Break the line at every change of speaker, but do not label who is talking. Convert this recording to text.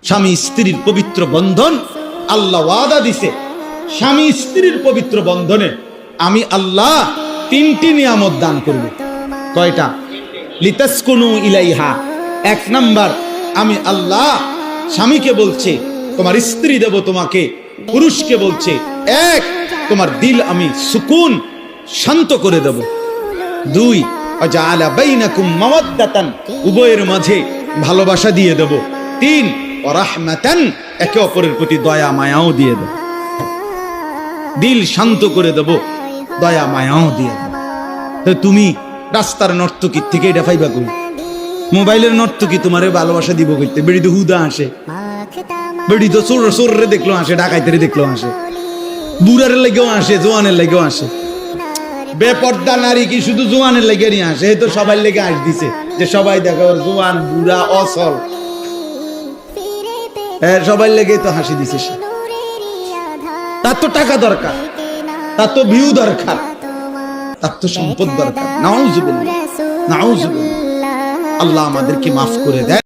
স্বামী স্ত্রীর পবিত্র বন্ধন আল্লাহ ওয়াদা দিছে, স্বামী স্ত্রীর পবিত্র বন্ধনে আমি আল্লাহ 3টি নিয়ামত দান করব। কয়টা? লিতাসকুনু ইলাইহা, 1 নাম্বার আমি আল্লাহ স্বামীকে বলছে তোমার স্ত্রী দেব তোমাকে, পুরুষকে বলছে 1 তোমার দিল আমি সুকুন শান্ত করে দেব। 2 আজালা বাইনাকুম মাওয়াদ্দাতান, উভয়ের মাঝে ভালোবাসা দিয়ে দেব। 3 রাহমাতান, একে অপরের প্রতি দয়া মায়াও দিয়ে দেব। দিল শান্ত করে দেব, দয়া মায়াও দিয়ে দেব। তো তুমি রাস্তার নর্তকীর থেকে এটা পাইবা কই? মোবাইলের নর্তকী তোমারে ভালোবাসা দিব কইতে? বেড়ি তো হুদা আসে, বেড়ি তো চোররে দেখলো আসে, ডাকাইতেরে দেখলো আসে, বুড়ারের লাগেও আসে, জোয়ানের লাগেও আসে। বেপর্দা নারী কি শুধু জোয়ানের লেগে নিয়ে আসে? এই তো সবাই লেগে আস দিছে যে সবাই দেখো জোয়ান বুড়া অসল, হ্যাঁ সবাই লেগে তো হাসি দিছে। সে তার তো টাকা দরকার, তার তো ভিউ দরকার, তার তো সম্পদ দরকার। নাউজুবিল্লাহ, নাউজুবিল্লাহ। আল্লাহ আমাদেরকে মাফ করে দেয়।